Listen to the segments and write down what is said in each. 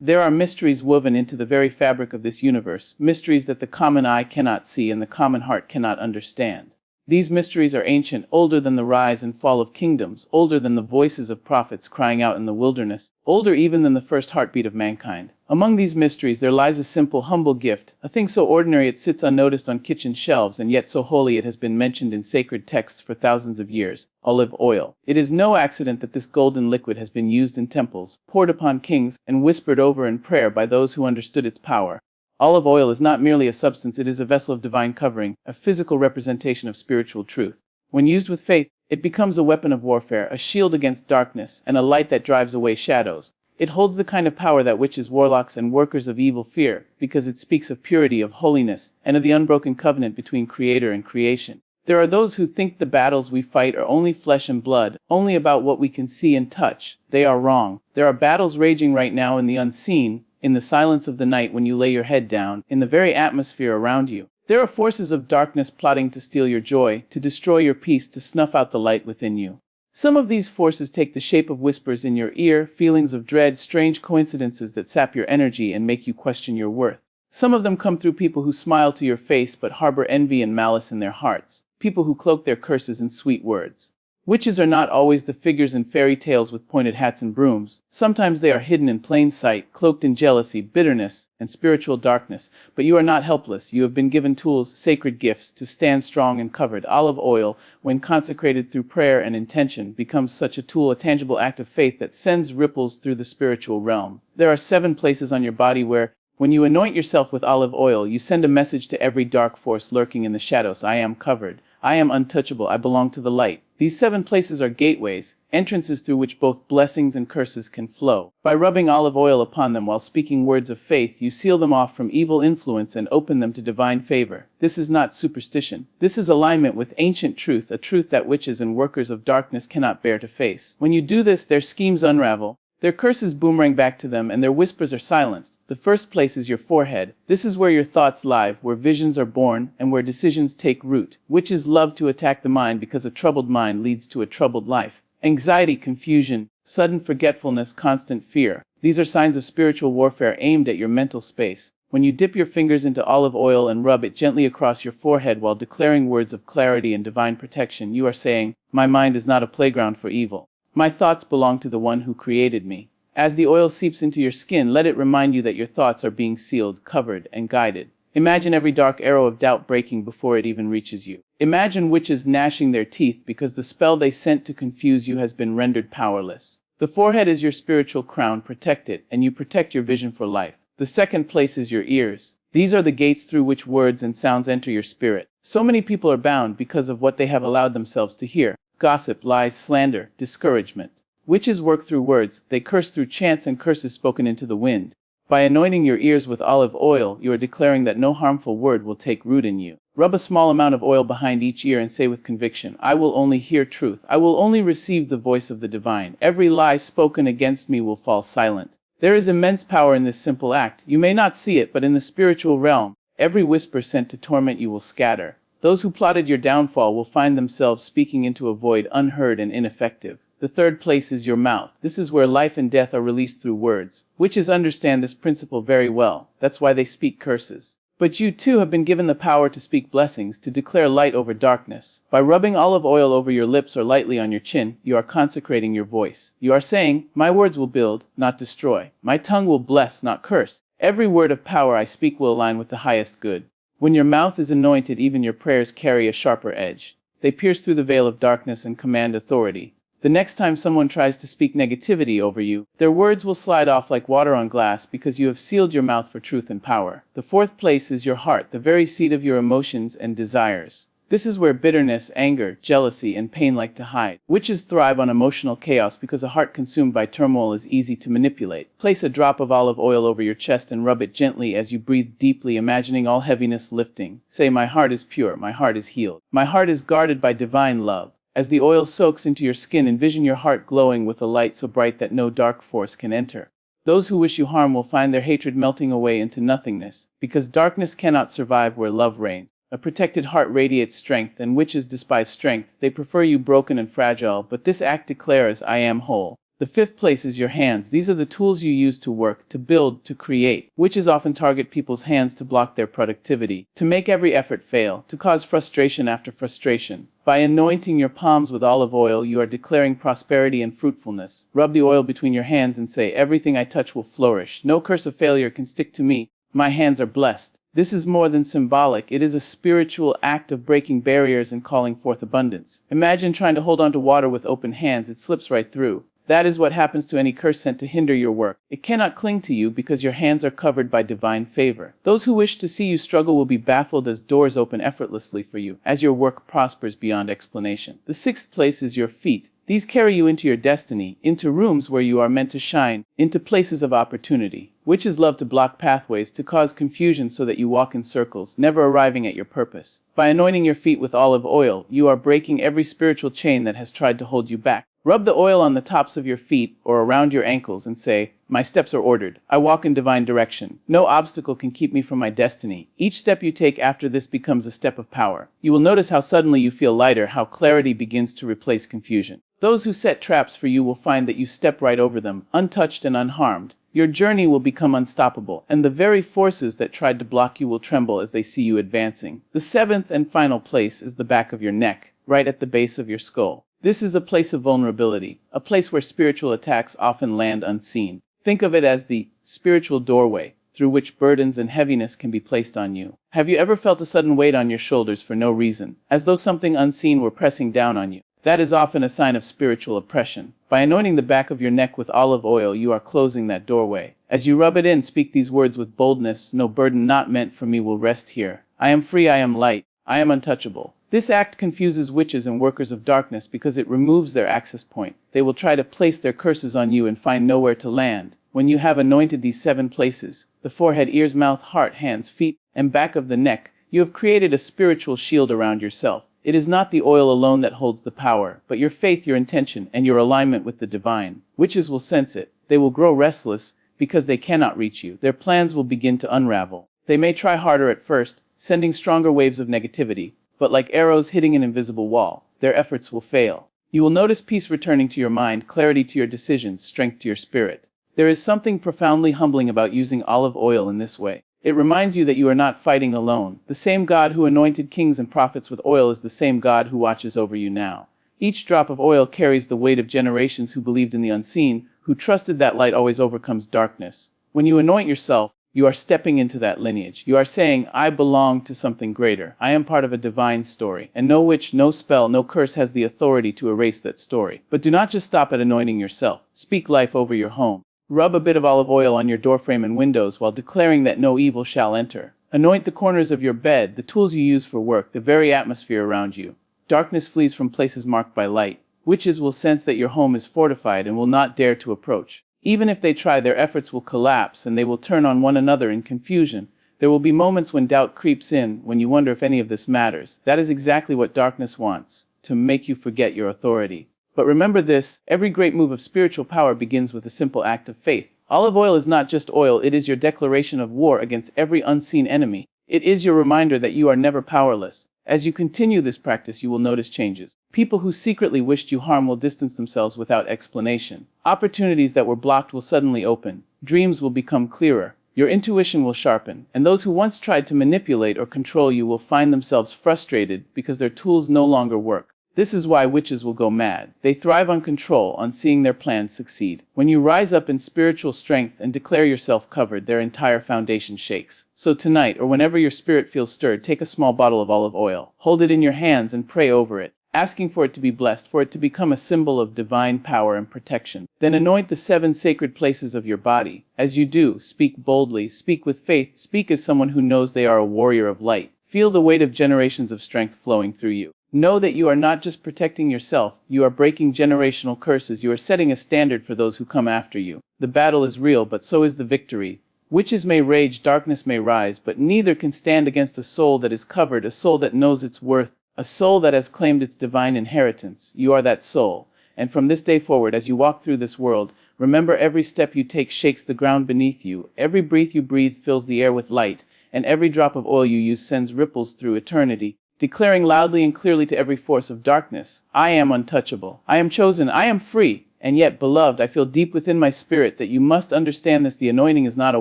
There are mysteries woven into the very fabric of this universe, mysteries that the common eye cannot see and the common heart cannot understand. These mysteries are ancient, older than the rise and fall of kingdoms, older than the voices of prophets crying out in the wilderness, older even than the first heartbeat of mankind. Among these mysteries there lies a simple, humble gift, a thing so ordinary it sits unnoticed on kitchen shelves and yet so holy it has been mentioned in sacred texts for thousands of years: olive oil. It is no accident that this golden liquid has been used in temples, poured upon kings, and whispered over in prayer by those who understood its power. Olive oil is not merely a substance, it is a vessel of divine covering, a physical representation of spiritual truth. When used with faith, it becomes a weapon of warfare, a shield against darkness, and a light that drives away shadows. It holds the kind of power that witches, warlocks, and workers of evil fear, because it speaks of purity, of holiness, and of the unbroken covenant between Creator and creation. There are those who think the battles we fight are only flesh and blood, only about what we can see and touch. They are wrong. There are battles raging right now in the unseen, in the silence of the night when you lay your head down, in the very atmosphere around you. There are forces of darkness plotting to steal your joy, to destroy your peace, to snuff out the light within you. Some of these forces take the shape of whispers in your ear, feelings of dread, strange coincidences that sap your energy and make you question your worth. Some of them come through people who smile to your face but harbor envy and malice in their hearts, people who cloak their curses in sweet words. Witches are not always the figures in fairy tales with pointed hats and brooms. Sometimes they are hidden in plain sight, cloaked in jealousy, bitterness, and spiritual darkness. But you are not helpless. You have been given tools, sacred gifts, to stand strong and covered. Olive oil, when consecrated through prayer and intention, becomes such a tool, a tangible act of faith that sends ripples through the spiritual realm. There are 7 places on your body where, when you anoint yourself with olive oil, you send a message to every dark force lurking in the shadows: I am covered. I am untouchable. I belong to the light. These 7 places are gateways, entrances through which both blessings and curses can flow. By rubbing olive oil upon them while speaking words of faith, you seal them off from evil influence and open them to divine favor. This is not superstition. This is alignment with ancient truth, a truth that witches and workers of darkness cannot bear to face. When you do this, their schemes unravel. Their curses boomerang back to them, and their whispers are silenced. The first place is your forehead. This is where your thoughts live, where visions are born, and where decisions take root. Witches love to attack the mind because a troubled mind leads to a troubled life. Anxiety, confusion, sudden forgetfulness, constant fear. These are signs of spiritual warfare aimed at your mental space. When you dip your fingers into olive oil and rub it gently across your forehead while declaring words of clarity and divine protection, you are saying, "My mind is not a playground for evil. My thoughts belong to the one who created me." As the oil seeps into your skin, let it remind you that your thoughts are being sealed, covered, and guided. Imagine every dark arrow of doubt breaking before it even reaches you. Imagine witches gnashing their teeth because the spell they sent to confuse you has been rendered powerless. The forehead is your spiritual crown. Protect it, and you protect your vision for life. The second place is your ears. These are the gates through which words and sounds enter your spirit. So many people are bound because of what they have allowed themselves to hear: gossip, lies, slander, discouragement. Witches work through words. They curse through chants and curses spoken into the wind. By anointing your ears with olive oil, you are declaring that no harmful word will take root in you. Rub a small amount of oil behind each ear and say with conviction, "I will only hear truth. I will only receive the voice of the divine. Every lie spoken against me will fall silent." There is immense power in this simple act. You may not see it, but in the spiritual realm, every whisper sent to torment you will scatter. Those who plotted your downfall will find themselves speaking into a void, unheard and ineffective. The third place is your mouth. This is where life and death are released through words. Witches understand this principle very well. That's why they speak curses. But you too have been given the power to speak blessings, to declare light over darkness. By rubbing olive oil over your lips or lightly on your chin, you are consecrating your voice. You are saying, "My words will build, not destroy. My tongue will bless, not curse. Every word of power I speak will align with the highest good." When your mouth is anointed, even your prayers carry a sharper edge. They pierce through the veil of darkness and command authority. The next time someone tries to speak negativity over you, their words will slide off like water on glass because you have sealed your mouth for truth and power. The fourth place is your heart, the very seat of your emotions and desires. This is where bitterness, anger, jealousy, and pain like to hide. Witches thrive on emotional chaos because a heart consumed by turmoil is easy to manipulate. Place a drop of olive oil over your chest and rub it gently as you breathe deeply, imagining all heaviness lifting. Say, "My heart is pure, my heart is healed. My heart is guarded by divine love." As the oil soaks into your skin, envision your heart glowing with a light so bright that no dark force can enter. Those who wish you harm will find their hatred melting away into nothingness, because darkness cannot survive where love reigns. A protected heart radiates strength, and witches despise strength. They prefer you broken and fragile, but this act declares, "I am whole." The fifth place is your hands. These are the tools you use to work, to build, to create. Witches often target people's hands to block their productivity, to make every effort fail, to cause frustration after frustration. By anointing your palms with olive oil, you are declaring prosperity and fruitfulness. Rub the oil between your hands and say, "Everything I touch will flourish. No curse of failure can stick to me. My hands are blessed." This is more than symbolic. It is a spiritual act of breaking barriers and calling forth abundance. Imagine trying to hold on to water with open hands. It slips right through. That is what happens to any curse sent to hinder your work. It cannot cling to you because your hands are covered by divine favor. Those who wish to see you struggle will be baffled as doors open effortlessly for you, as your work prospers beyond explanation. The sixth place is your feet. These carry you into your destiny, into rooms where you are meant to shine, into places of opportunity. Witches love to block pathways, to cause confusion so that you walk in circles, never arriving at your purpose. By anointing your feet with olive oil, you are breaking every spiritual chain that has tried to hold you back. Rub the oil on the tops of your feet or around your ankles and say, "My steps are ordered. I walk in divine direction. No obstacle can keep me from my destiny." Each step you take after this becomes a step of power. You will notice how suddenly you feel lighter, how clarity begins to replace confusion. Those who set traps for you will find that you step right over them, untouched and unharmed. Your journey will become unstoppable, and the very forces that tried to block you will tremble as they see you advancing. The seventh and final place is the back of your neck, right at the base of your skull. This is a place of vulnerability, a place where spiritual attacks often land unseen. Think of it as the spiritual doorway through which burdens and heaviness can be placed on you. Have you ever felt a sudden weight on your shoulders for no reason, as though something unseen were pressing down on you? That is often a sign of spiritual oppression. By anointing the back of your neck with olive oil, you are closing that doorway. As you rub it in, speak these words with boldness: "No burden not meant for me will rest here. I am free, I am light, I am untouchable." This act confuses witches and workers of darkness because it removes their access point. They will try to place their curses on you and find nowhere to land. When you have anointed these 7 places, the forehead, ears, mouth, heart, hands, feet, and back of the neck, you have created a spiritual shield around yourself. It is not the oil alone that holds the power, but your faith, your intention, and your alignment with the divine. Witches will sense it. They will grow restless because they cannot reach you. Their plans will begin to unravel. They may try harder at first, sending stronger waves of negativity, but like arrows hitting an invisible wall, their efforts will fail. You will notice peace returning to your mind, clarity to your decisions, strength to your spirit. There is something profoundly humbling about using olive oil in this way. It reminds you that you are not fighting alone. The same God who anointed kings and prophets with oil is the same God who watches over you now. Each drop of oil carries the weight of generations who believed in the unseen, who trusted that light always overcomes darkness. When you anoint yourself, you are stepping into that lineage. You are saying, "I belong to something greater. I am part of a divine story." And no witch, no spell, no curse has the authority to erase that story. But do not just stop at anointing yourself. Speak life over your home. Rub a bit of olive oil on your doorframe and windows while declaring that no evil shall enter. Anoint the corners of your bed, the tools you use for work, the very atmosphere around you. Darkness flees from places marked by light. Witches will sense that your home is fortified and will not dare to approach. Even if they try, their efforts will collapse and they will turn on one another in confusion. There will be moments when doubt creeps in, when you wonder if any of this matters. That is exactly what darkness wants, to make you forget your authority. But remember this: every great move of spiritual power begins with a simple act of faith. Olive oil is not just oil, it is your declaration of war against every unseen enemy. It is your reminder that you are never powerless. As you continue this practice, you will notice changes. People who secretly wished you harm will distance themselves without explanation. Opportunities that were blocked will suddenly open. Dreams will become clearer. Your intuition will sharpen. And those who once tried to manipulate or control you will find themselves frustrated because their tools no longer work. This is why witches will go mad. They thrive on control, on seeing their plans succeed. When you rise up in spiritual strength and declare yourself covered, their entire foundation shakes. So tonight, or whenever your spirit feels stirred, take a small bottle of olive oil. Hold it in your hands and pray over it, asking for it to be blessed, for it to become a symbol of divine power and protection. Then anoint the 7 sacred places of your body. As you do, speak boldly, speak with faith, speak as someone who knows they are a warrior of light. Feel the weight of generations of strength flowing through you. Know that you are not just protecting yourself, you are breaking generational curses. You are setting a standard for those who come after you. The battle is real, but so is the victory. Witches may rage, darkness may rise, but neither can stand against a soul that is covered, a soul that knows its worth, a soul that has claimed its divine inheritance. You are that soul. And from this day forward, as you walk through this world, remember every step you take shakes the ground beneath you. Every breath you breathe fills the air with light, and every drop of oil you use sends ripples through eternity, declaring loudly and clearly to every force of darkness, "I am untouchable. I am chosen. I am free. And yet, beloved, I feel deep within my spirit that you must understand this. The anointing is not a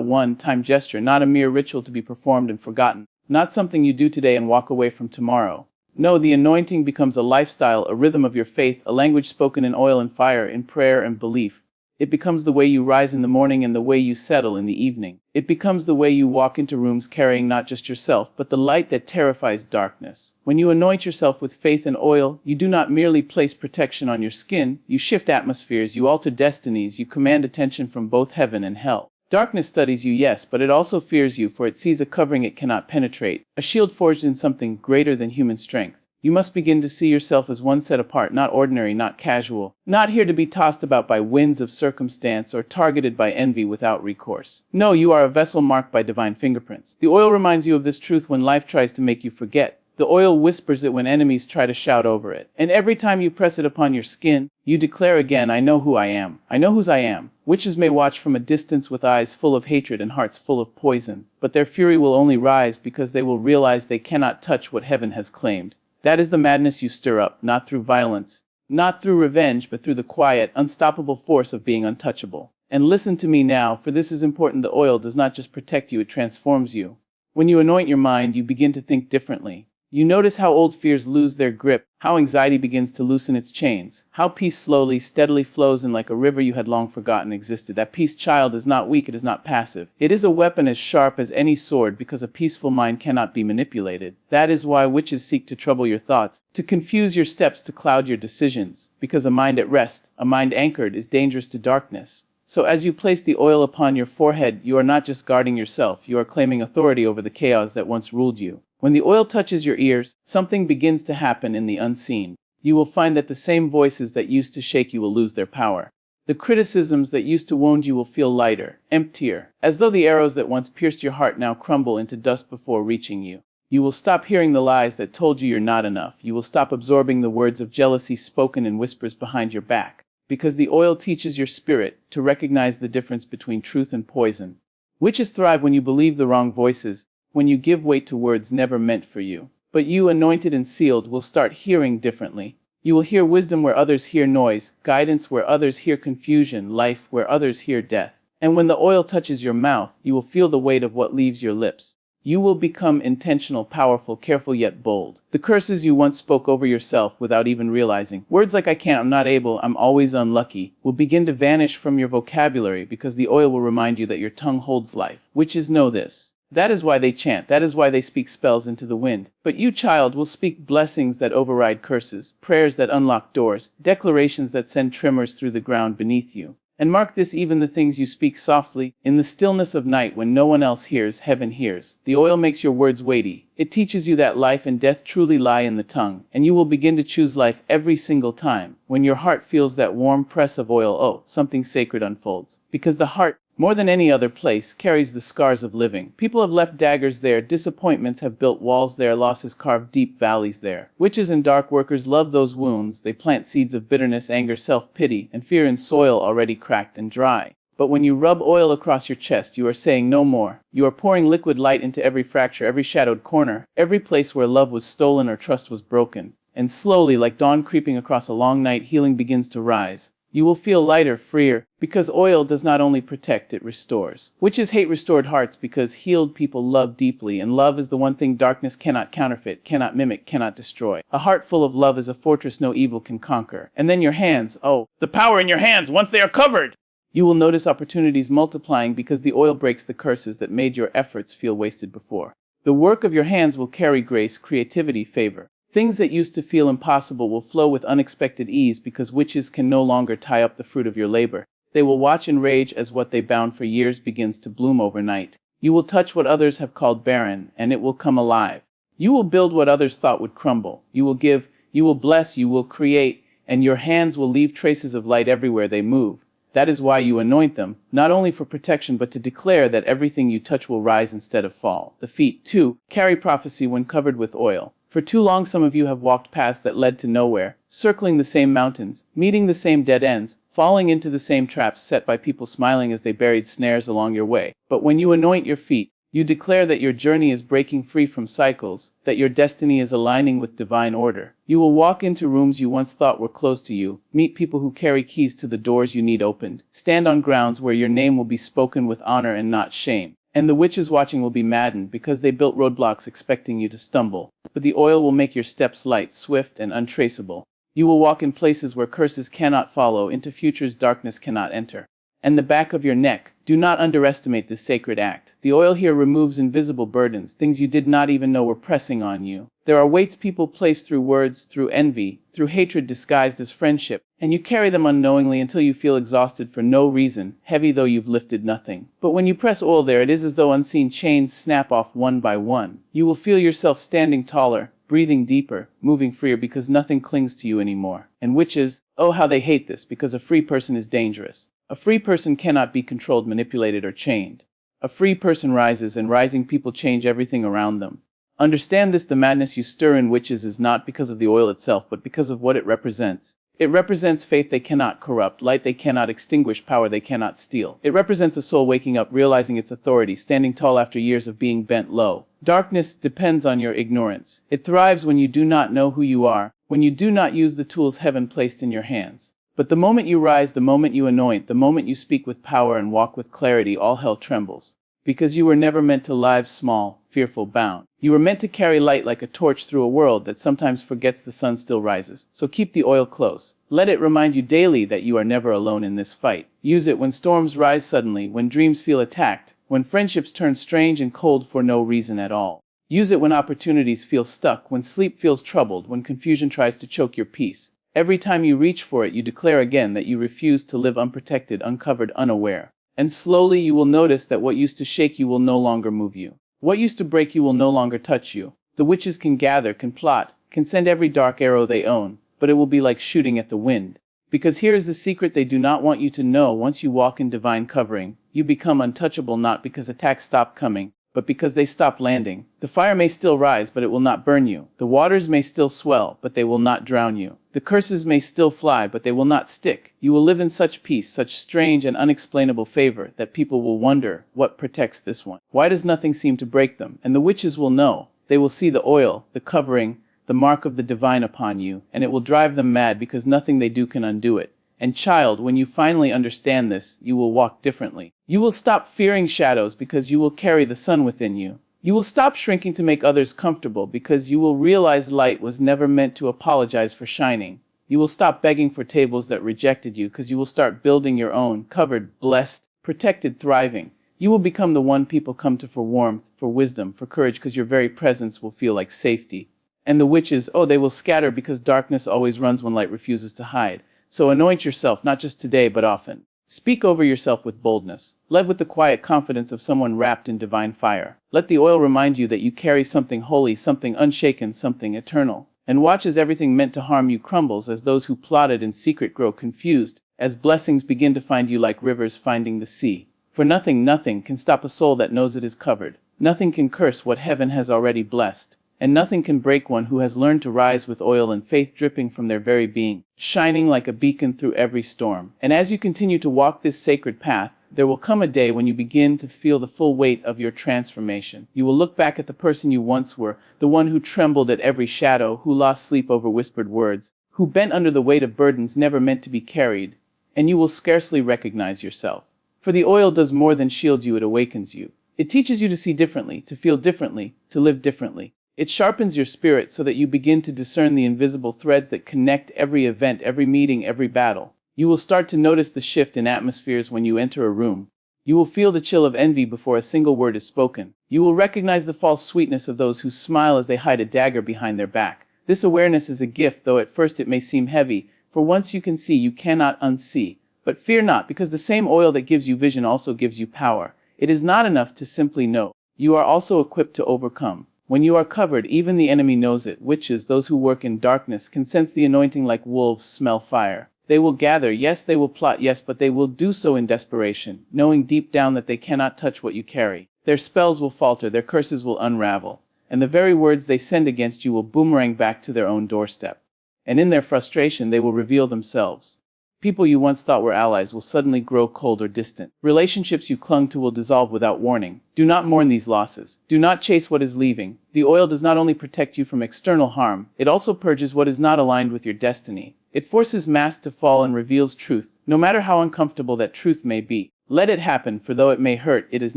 one-time gesture, not a mere ritual to be performed and forgotten, not something you do today and walk away from tomorrow. No, the anointing becomes a lifestyle, a rhythm of your faith, a language spoken in oil and fire, in prayer and belief. It becomes the way you rise in the morning and the way you settle in the evening. It becomes the way you walk into rooms carrying not just yourself, but the light that terrifies darkness. When you anoint yourself with faith and oil, you do not merely place protection on your skin, you shift atmospheres, you alter destinies, you command attention from both heaven and hell. Darkness studies you, yes, but it also fears you, for it sees a covering it cannot penetrate, a shield forged in something greater than human strength. You must begin to see yourself as one set apart, not ordinary, not casual, not here to be tossed about by winds of circumstance or targeted by envy without recourse. No, you are a vessel marked by divine fingerprints. The oil reminds you of this truth when life tries to make you forget. The oil whispers it when enemies try to shout over it. And every time you press it upon your skin, you declare again, I know who I am. I know whose I am. Witches may watch from a distance with eyes full of hatred and hearts full of poison, but their fury will only rise because they will realize they cannot touch what heaven has claimed. That is the madness you stir up, not through violence, not through revenge, but through the quiet, unstoppable force of being untouchable. And listen to me now, for this is important. The oil does not just protect you, it transforms you. When you anoint your mind, you begin to think differently. You notice how old fears lose their grip, how anxiety begins to loosen its chains, how peace slowly, steadily flows in like a river you had long forgotten existed. That peace, child, is not weak, it is not passive. It is a weapon as sharp as any sword, because a peaceful mind cannot be manipulated. That is why witches seek to trouble your thoughts, to confuse your steps, to cloud your decisions, because a mind at rest, a mind anchored, is dangerous to darkness. So as you place the oil upon your forehead, you are not just guarding yourself, you are claiming authority over the chaos that once ruled you. When the oil touches your ears, something begins to happen in the unseen. You will find that the same voices that used to shake you will lose their power. The criticisms that used to wound you will feel lighter, emptier, as though the arrows that once pierced your heart now crumble into dust before reaching you. You will stop hearing the lies that told you you're not enough. You will stop absorbing the words of jealousy spoken in whispers behind your back, because the oil teaches your spirit to recognize the difference between truth and poison. Witches thrive when you believe the wrong voices, when you give weight to words never meant for you. But you, anointed and sealed, will start hearing differently. You will hear wisdom where others hear noise, guidance where others hear confusion, life where others hear death. And when the oil touches your mouth, you will feel the weight of what leaves your lips. You will become intentional, powerful, careful, yet bold. The curses you once spoke over yourself without even realizing, words like I can't, I'm not able, I'm always unlucky, will begin to vanish from your vocabulary, because the oil will remind you that your tongue holds life. Witches know this. That is why they chant, that is why they speak spells into the wind. But you, child, will speak blessings that override curses, prayers that unlock doors, declarations that send tremors through the ground beneath you. And mark this, even the things you speak softly, in the stillness of night when no one else hears, heaven hears. The oil makes your words weighty. It teaches you that life and death truly lie in the tongue, and you will begin to choose life every single time. When your heart feels that warm press of oil, oh, something sacred unfolds. Because the heart, more than any other place, carries the scars of living. People have left daggers there, disappointments have built walls there, losses carved deep valleys there. Witches and dark workers love those wounds. They plant seeds of bitterness, anger, self-pity, and fear in soil already cracked and dry. But when you rub oil across your chest, you are saying no more. You are pouring liquid light into every fracture, every shadowed corner, every place where love was stolen or trust was broken. And slowly, like dawn creeping across a long night, healing begins to rise. You will feel lighter, freer, because oil does not only protect, it restores. Witches hate restored hearts because healed people love deeply, and love is the one thing darkness cannot counterfeit, cannot mimic, cannot destroy. A heart full of love is a fortress no evil can conquer. And then your hands, oh, the power in your hands once they are covered! You will notice opportunities multiplying because the oil breaks the curses that made your efforts feel wasted before. The work of your hands will carry grace, creativity, favor. Things that used to feel impossible will flow with unexpected ease because witches can no longer tie up the fruit of your labor. They will watch and rage as what they bound for years begins to bloom overnight. You will touch what others have called barren, and it will come alive. You will build what others thought would crumble. You will give, you will bless, you will create, and your hands will leave traces of light everywhere they move. That is why you anoint them, not only for protection but to declare that everything you touch will rise instead of fall. The feet, too, carry prophecy when covered with oil. For too long some of you have walked paths that led to nowhere, circling the same mountains, meeting the same dead ends, falling into the same traps set by people smiling as they buried snares along your way. But when you anoint your feet, You declare that your journey is breaking free from cycles, that your destiny is aligning with divine order. You will walk into rooms you once thought were closed to you, meet people who carry keys to the doors you need opened, stand on grounds where your name will be spoken with honor and not shame. And the witches watching will be maddened because they built roadblocks expecting you to stumble. But the oil will make your steps light, swift, and untraceable. You will walk in places where curses cannot follow, into futures darkness cannot enter. And the back of your neck. Do not underestimate this sacred act. The oil here removes invisible burdens, things you did not even know were pressing on you. There are weights people place through words, through envy, through hatred disguised as friendship, and you carry them unknowingly until you feel exhausted for no reason, heavy though you've lifted nothing. But when you press oil there, it is as though unseen chains snap off one by one. You will feel yourself standing taller, breathing deeper, moving freer because nothing clings to you anymore. And witches, oh how they hate this, because a free person is dangerous. A free person cannot be controlled, manipulated, or chained. A free person rises, and rising people change everything around them. Understand this: the madness you stir in witches is not because of the oil itself, but because of what it represents. It represents faith they cannot corrupt, light they cannot extinguish, power they cannot steal. It represents a soul waking up, realizing its authority, standing tall after years of being bent low. Darkness depends on your ignorance. It thrives when you do not know who you are, when you do not use the tools heaven placed in your hands. But the moment you rise, the moment you anoint, the moment you speak with power and walk with clarity, all hell trembles. Because you were never meant to live small, fearful, bound. You were meant to carry light like a torch through a world that sometimes forgets the sun still rises. So keep the oil close. Let it remind you daily that you are never alone in this fight. Use it when storms rise suddenly, when dreams feel attacked, when friendships turn strange and cold for no reason at all. Use it when opportunities feel stuck, when sleep feels troubled, when confusion tries to choke your peace. Every time you reach for it, you declare again that you refuse to live unprotected, uncovered, unaware. And slowly you will notice that what used to shake you will no longer move you. What used to break you will no longer touch you. The witches can gather, can plot, can send every dark arrow they own, but it will be like shooting at the wind. Because here is the secret they do not want you to know: once you walk in divine covering, you become untouchable, not because attacks stop coming, but because they stop landing. The fire may still rise, but it will not burn you. The waters may still swell, but they will not drown you. The curses may still fly, but they will not stick. You will live in such peace, such strange and unexplainable favor, that people will wonder, what protects this one? Why does nothing seem to break them? And the witches will know. They will see the oil, the covering, the mark of the divine upon you, and it will drive them mad because nothing they do can undo it. And child, when you finally understand this, you will walk differently. You will stop fearing shadows because you will carry the sun within you. You will stop shrinking to make others comfortable because you will realize light was never meant to apologize for shining. You will stop begging for tables that rejected you because you will start building your own, covered, blessed, protected, thriving. You will become the one people come to for warmth, for wisdom, for courage, because your very presence will feel like safety. And the witches, oh, they will scatter because darkness always runs when light refuses to hide. So anoint yourself, not just today, but often. Speak over yourself with boldness. Live with the quiet confidence of someone wrapped in divine fire. Let the oil remind you that you carry something holy, something unshaken, something eternal. And watch as everything meant to harm you crumbles, as those who plotted in secret grow confused, as blessings begin to find you like rivers finding the sea. For nothing can stop a soul that knows it is covered. Nothing can curse what heaven has already blessed. And nothing can break one who has learned to rise with oil and faith dripping from their very being, shining like a beacon through every storm. And as you continue to walk this sacred path, there will come a day when you begin to feel the full weight of your transformation. You will look back at the person you once were, the one who trembled at every shadow, who lost sleep over whispered words, who bent under the weight of burdens never meant to be carried, and you will scarcely recognize yourself. For the oil does more than shield you, it awakens you. It teaches you to see differently, to feel differently, to live differently. It sharpens your spirit so that you begin to discern the invisible threads that connect every event, every meeting, every battle. You will start to notice the shift in atmospheres when you enter a room. You will feel the chill of envy before a single word is spoken. You will recognize the false sweetness of those who smile as they hide a dagger behind their back. This awareness is a gift, though at first it may seem heavy, for once you can see, you cannot unsee. But fear not, because the same oil that gives you vision also gives you power. It is not enough to simply know. You are also equipped to overcome. When you are covered, even the enemy knows it. Witches, those who work in darkness, can sense the anointing like wolves smell fire. They will gather, yes, they will plot, yes, but they will do so in desperation, knowing deep down that they cannot touch what you carry. Their spells will falter, their curses will unravel, and the very words they send against you will boomerang back to their own doorstep. And in their frustration, they will reveal themselves. People you once thought were allies will suddenly grow cold or distant. Relationships you clung to will dissolve without warning. Do not mourn these losses. Do not chase what is leaving. The oil does not only protect you from external harm, it also purges what is not aligned with your destiny. It forces masks to fall and reveals truth, no matter how uncomfortable that truth may be. Let it happen, for though it may hurt, it is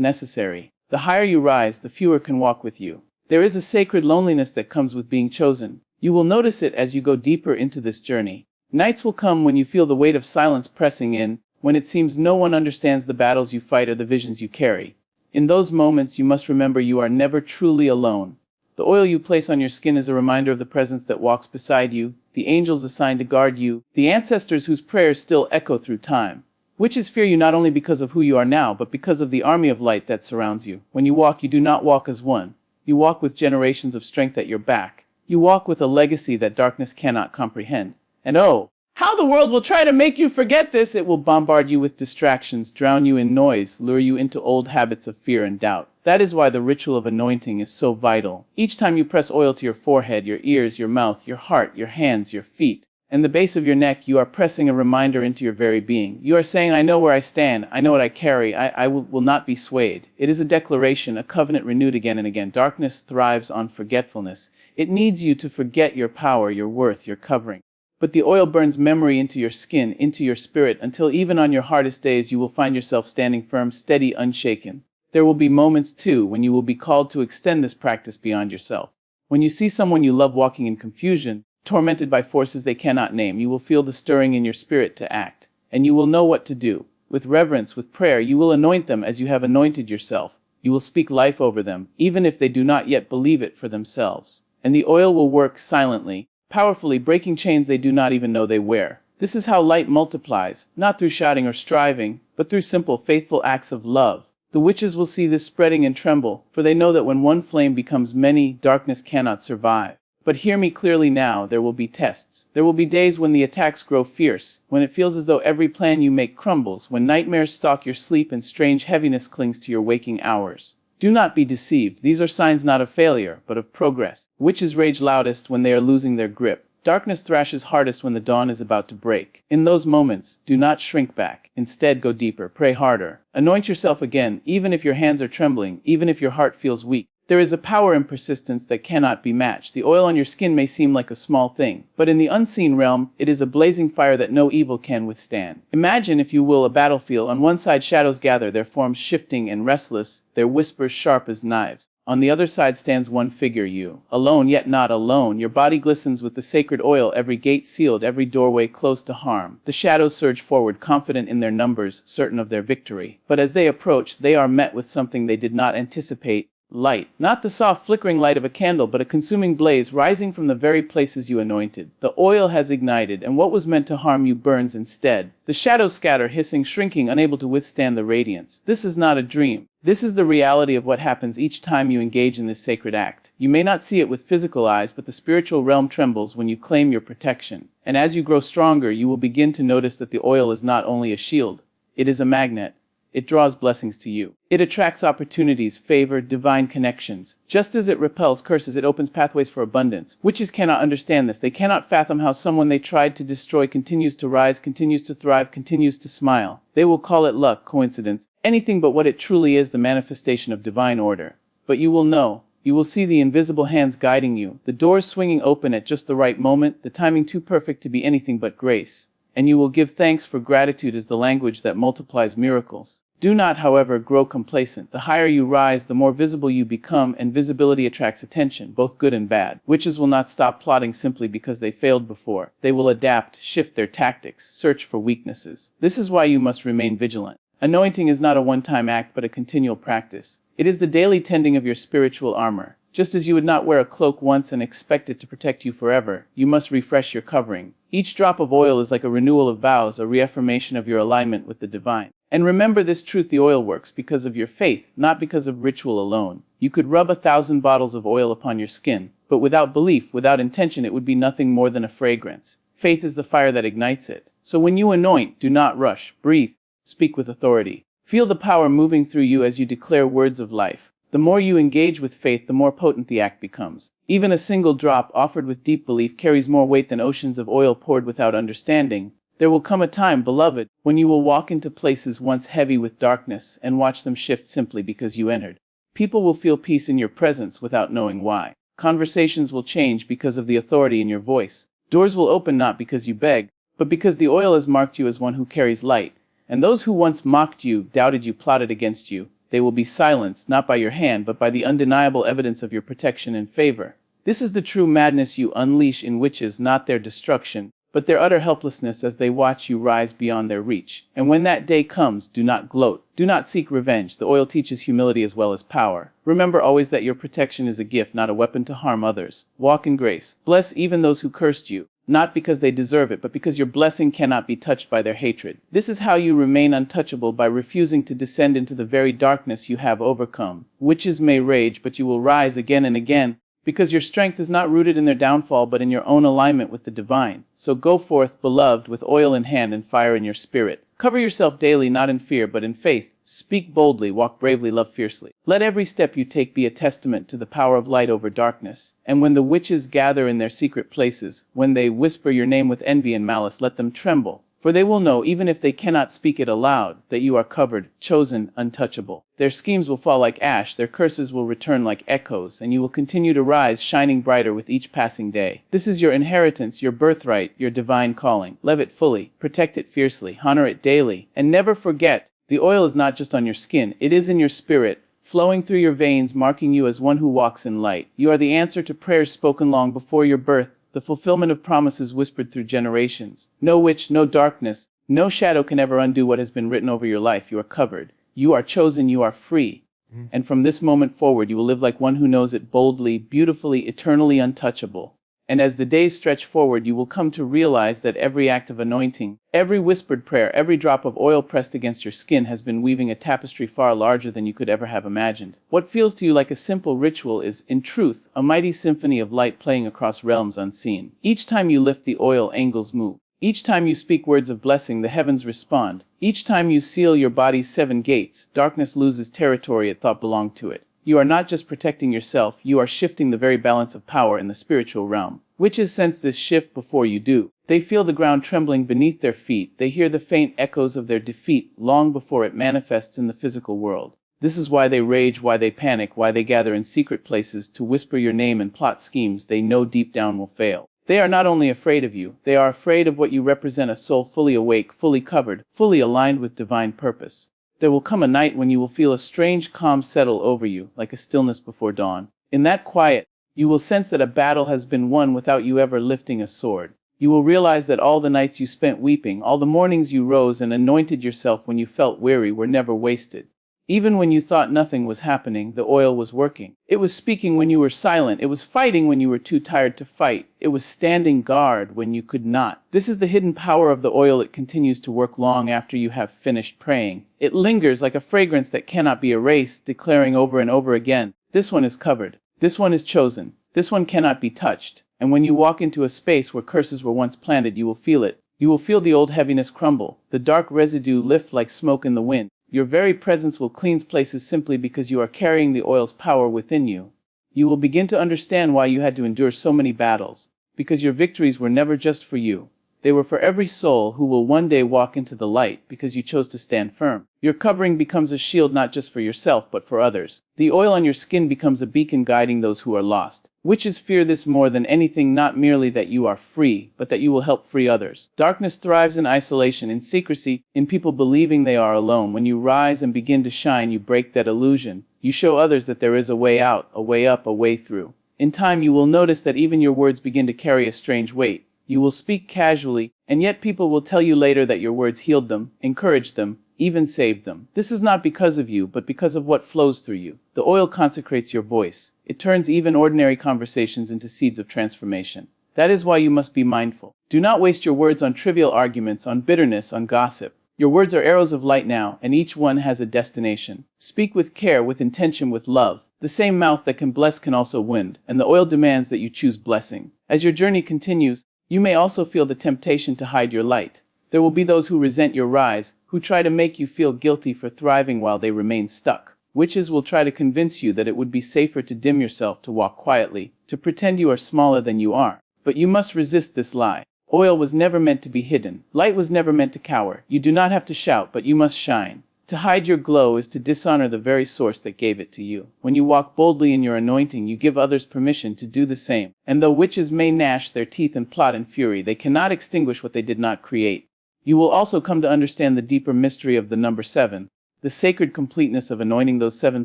necessary. The higher you rise, the fewer can walk with you. There is a sacred loneliness that comes with being chosen. You will notice it as you go deeper into this journey. Nights will come when you feel the weight of silence pressing in, when it seems no one understands the battles you fight or the visions you carry. In those moments, you must remember you are never truly alone. The oil you place on your skin is a reminder of the presence that walks beside you, the angels assigned to guard you, the ancestors whose prayers still echo through time. Witches fear you not only because of who you are now, but because of the army of light that surrounds you. When you walk, you do not walk as one. You walk with generations of strength at your back. You walk with a legacy that darkness cannot comprehend. And oh, how the world will try to make you forget this! It will bombard you with distractions, drown you in noise, lure you into old habits of fear and doubt. That is why the ritual of anointing is so vital. Each time you press oil to your forehead, your ears, your mouth, your heart, your hands, your feet, and the base of your neck, you are pressing a reminder into your very being. You are saying, I know where I stand, I know what I carry, I will not be swayed. It is a declaration, a covenant renewed again and again. Darkness thrives on forgetfulness. It needs you to forget your power, your worth, your covering. But the oil burns memory into your skin, into your spirit, until even on your hardest days you will find yourself standing firm, steady, unshaken. There will be moments, too, when you will be called to extend this practice beyond yourself. When you see someone you love walking in confusion, tormented by forces they cannot name, you will feel the stirring in your spirit to act, and you will know what to do. With reverence, with prayer, you will anoint them as you have anointed yourself. You will speak life over them, even if they do not yet believe it for themselves. And the oil will work silently, powerfully, breaking chains they do not even know they wear. This is how light multiplies, not through shouting or striving, but through simple, faithful acts of love. The witches will see this spreading and tremble, for they know that when one flame becomes many, darkness cannot survive. But hear me clearly now, there will be tests. There will be days when the attacks grow fierce, when it feels as though every plan you make crumbles, when nightmares stalk your sleep and strange heaviness clings to your waking hours. Do not be deceived. These are signs not of failure, but of progress. Witches rage loudest when they are losing their grip. Darkness thrashes hardest when the dawn is about to break. In those moments, do not shrink back. Instead, go deeper, pray harder. Anoint yourself again, even if your hands are trembling, even if your heart feels weak. There is a power in persistence that cannot be matched. The oil on your skin may seem like a small thing, but in the unseen realm, it is a blazing fire that no evil can withstand. Imagine, if you will, a battlefield. On one side, shadows gather, their forms shifting and restless, their whispers sharp as knives. On the other side stands one figure, you, alone yet not alone. Your body glistens with the sacred oil, every gate sealed, every doorway closed to harm. The shadows surge forward, confident in their numbers, certain of their victory. But as they approach, they are met with something they did not anticipate. Light. Not the soft flickering light of a candle, but a consuming blaze rising from the very places you anointed. The oil has ignited, and what was meant to harm you burns instead. The shadows scatter, hissing, shrinking, unable to withstand the radiance. This is not a dream. This is the reality of what happens each time you engage in this sacred act. You may not see it with physical eyes, but the spiritual realm trembles when you claim your protection. And as you grow stronger, you will begin to notice that the oil is not only a shield, it is a magnet. It draws blessings to you. It attracts opportunities, favor, divine connections. Just as it repels curses, it opens pathways for abundance. Witches cannot understand this. They cannot fathom how someone they tried to destroy continues to rise, continues to thrive, continues to smile. They will call it luck, coincidence, anything but what it truly is, the manifestation of divine order. But you will know. You will see the invisible hands guiding you, the doors swinging open at just the right moment, the timing too perfect to be anything but grace. And you will give thanks, for gratitude is the language that multiplies miracles. Do not, however, grow complacent. The higher you rise, the more visible you become, and visibility attracts attention, both good and bad. Witches will not stop plotting simply because they failed before. They will adapt, shift their tactics, search for weaknesses. This is why you must remain vigilant. Anointing is not a one-time act, but a continual practice. It is the daily tending of your spiritual armor. Just as you would not wear a cloak once and expect it to protect you forever, you must refresh your covering. Each drop of oil is like a renewal of vows, a reaffirmation of your alignment with the divine. And remember this truth: the oil works because of your faith, not because of ritual alone. You could rub 1,000 bottles of oil upon your skin, but without belief, without intention, it would be nothing more than a fragrance. Faith is the fire that ignites it. So when you anoint, do not rush. Breathe. Speak with authority. Feel the power moving through you as you declare words of life. The more you engage with faith, the more potent the act becomes. Even a single drop offered with deep belief carries more weight than oceans of oil poured without understanding. There will come a time, beloved, when you will walk into places once heavy with darkness and watch them shift simply because you entered. People will feel peace in your presence without knowing why. Conversations will change because of the authority in your voice. Doors will open not because you beg, but because the oil has marked you as one who carries light. And those who once mocked you, doubted you, plotted against you, they will be silenced not by your hand but by the undeniable evidence of your protection and favor. This is the true madness you unleash in witches, not their destruction, but their utter helplessness as they watch you rise beyond their reach. And when that day comes, do not gloat. Do not seek revenge. The oil teaches humility as well as power. Remember always that your protection is a gift, not a weapon to harm others. Walk in grace. Bless even those who cursed you, not because they deserve it, but because your blessing cannot be touched by their hatred. This is how you remain untouchable, by refusing to descend into the very darkness you have overcome. Witches may rage, but you will rise again and again, because your strength is not rooted in their downfall but in your own alignment with the divine. So go forth, beloved, with oil in hand and fire in your spirit. Cover yourself daily, not in fear but in faith. Speak boldly, walk bravely, love fiercely. Let every step you take be a testament to the power of light over darkness. And when the witches gather in their secret places, when they whisper your name with envy and malice, let them tremble. For they will know, even if they cannot speak it aloud, that you are covered, chosen, untouchable. Their schemes will fall like ash, their curses will return like echoes, and you will continue to rise, shining brighter with each passing day. This is your inheritance, your birthright, your divine calling. Live it fully, protect it fiercely, honor it daily, and never forget, the oil is not just on your skin, it is in your spirit, flowing through your veins, marking you as one who walks in light. You are the answer to prayers spoken long before your birth, the fulfillment of promises whispered through generations. No witch, no darkness, no shadow can ever undo what has been written over your life. You are covered. You are chosen. You are free. And from this moment forward, you will live like one who knows it, boldly, beautifully, eternally untouchable. And as the days stretch forward, you will come to realize that every act of anointing, every whispered prayer, every drop of oil pressed against your skin has been weaving a tapestry far larger than you could ever have imagined. What feels to you like a simple ritual is, in truth, a mighty symphony of light playing across realms unseen. Each time you lift the oil, angels move. Each time you speak words of blessing, the heavens respond. Each time you seal your body's 7 gates, darkness loses territory it thought belonged to it. You are not just protecting yourself, you are shifting the very balance of power in the spiritual realm. Witches sense this shift before you do. They feel the ground trembling beneath their feet. They hear the faint echoes of their defeat long before it manifests in the physical world. This is why they rage, why they panic, why they gather in secret places to whisper your name and plot schemes they know deep down will fail. They are not only afraid of you, they are afraid of what you represent, a soul fully awake, fully covered, fully aligned with divine purpose. There will come a night when you will feel a strange calm settle over you, like a stillness before dawn. In that quiet, you will sense that a battle has been won without you ever lifting a sword. You will realize that all the nights you spent weeping, all the mornings you rose and anointed yourself when you felt weary, were never wasted. Even when you thought nothing was happening, the oil was working. It was speaking when you were silent. It was fighting when you were too tired to fight. It was standing guard when you could not. This is the hidden power of the oil. It continues to work long after you have finished praying. It lingers like a fragrance that cannot be erased, declaring over and over again, this one is covered. This one is chosen. This one cannot be touched. And when you walk into a space where curses were once planted, you will feel it. You will feel the old heaviness crumble, the dark residue lift like smoke in the wind. Your very presence will cleanse places simply because you are carrying the oil's power within you. You will begin to understand why you had to endure so many battles, because your victories were never just for you. They were for every soul who will one day walk into the light because you chose to stand firm. Your covering becomes a shield not just for yourself but for others. The oil on your skin becomes a beacon guiding those who are lost. Witches fear this more than anything, not merely that you are free, but that you will help free others. Darkness thrives in isolation, in secrecy, in people believing they are alone. When you rise and begin to shine, you break that illusion. You show others that there is a way out, a way up, a way through. In time, you will notice that even your words begin to carry a strange weight. You will speak casually, and yet people will tell you later that your words healed them, encouraged them, even saved them. This is not because of you, but because of what flows through you. The oil consecrates your voice. It turns even ordinary conversations into seeds of transformation. That is why you must be mindful. Do not waste your words on trivial arguments, on bitterness, on gossip. Your words are arrows of light now, and each one has a destination. Speak with care, with intention, with love. The same mouth that can bless can also wound, and the oil demands that you choose blessing. As your journey continues, you may also feel the temptation to hide your light. There will be those who resent your rise, who try to make you feel guilty for thriving while they remain stuck. Witches will try to convince you that it would be safer to dim yourself, to walk quietly, to pretend you are smaller than you are. But you must resist this lie. Oil was never meant to be hidden. Light was never meant to cower. You do not have to shout, but you must shine. To hide your glow is to dishonor the very source that gave it to you. When you walk boldly in your anointing, you give others permission to do the same. And though witches may gnash their teeth and plot in fury, they cannot extinguish what they did not create. You will also come to understand the deeper mystery of the number 7, the sacred completeness of anointing those 7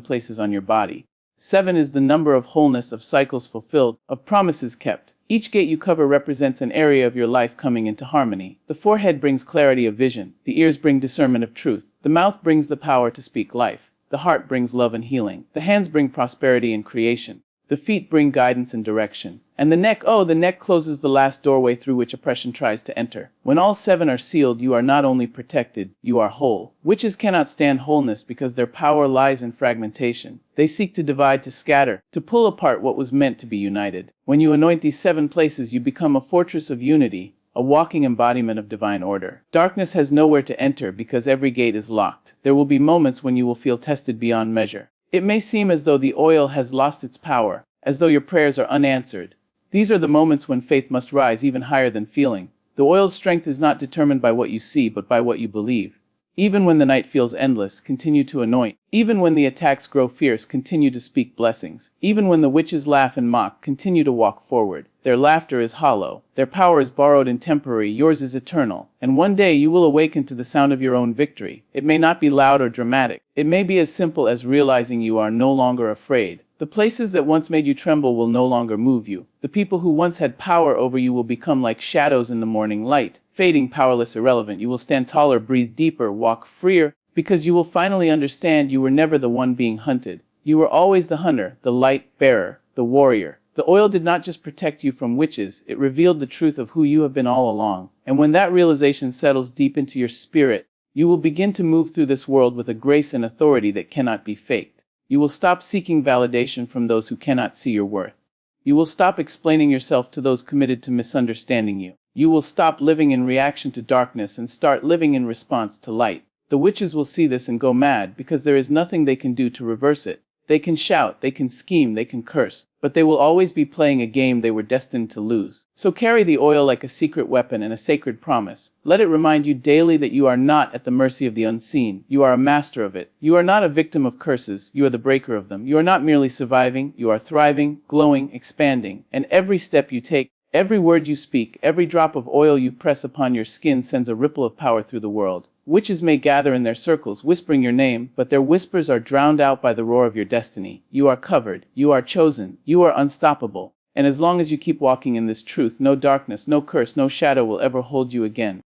places on your body. 7 is the number of wholeness, of cycles fulfilled, of promises kept. Each gate you cover represents an area of your life coming into harmony. The forehead brings clarity of vision. The ears bring discernment of truth. The mouth brings the power to speak life. The heart brings love and healing. The hands bring prosperity and creation. The feet bring guidance and direction. And the neck, oh, the neck closes the last doorway through which oppression tries to enter. When all 7 are sealed, you are not only protected, you are whole. Witches cannot stand wholeness because their power lies in fragmentation. They seek to divide, to scatter, to pull apart what was meant to be united. When you anoint these 7 places, you become a fortress of unity, a walking embodiment of divine order. Darkness has nowhere to enter because every gate is locked. There will be moments when you will feel tested beyond measure. It may seem as though the oil has lost its power, as though your prayers are unanswered. These are the moments when faith must rise even higher than feeling. The oil's strength is not determined by what you see, but by what you believe. Even when the night feels endless, continue to anoint. Even when the attacks grow fierce, continue to speak blessings. Even when the witches laugh and mock, continue to walk forward. Their laughter is hollow. Their power is borrowed and temporary. Yours is eternal. And one day you will awaken to the sound of your own victory. It may not be loud or dramatic. It may be as simple as realizing you are no longer afraid. The places that once made you tremble will no longer move you. The people who once had power over you will become like shadows in the morning light, fading, powerless, irrelevant. You will stand taller, breathe deeper, walk freer, because you will finally understand you were never the one being hunted. You were always the hunter, the light bearer, the warrior. The oil did not just protect you from witches, it revealed the truth of who you have been all along. And when that realization settles deep into your spirit, you will begin to move through this world with a grace and authority that cannot be faked. You will stop seeking validation from those who cannot see your worth. You will stop explaining yourself to those committed to misunderstanding you. You will stop living in reaction to darkness and start living in response to light. The witches will see this and go mad because there is nothing they can do to reverse it. They can shout, they can scheme, they can curse, but they will always be playing a game they were destined to lose. So carry the oil like a secret weapon and a sacred promise. Let it remind you daily that you are not at the mercy of the unseen. You are a master of it. You are not a victim of curses. You are the breaker of them. You are not merely surviving. You are thriving, glowing, expanding. And every step you take, every word you speak, every drop of oil you press upon your skin sends a ripple of power through the world. Witches may gather in their circles, whispering your name, but their whispers are drowned out by the roar of your destiny. You are covered. You are chosen. You are unstoppable. And as long as you keep walking in this truth, no darkness, no curse, no shadow will ever hold you again.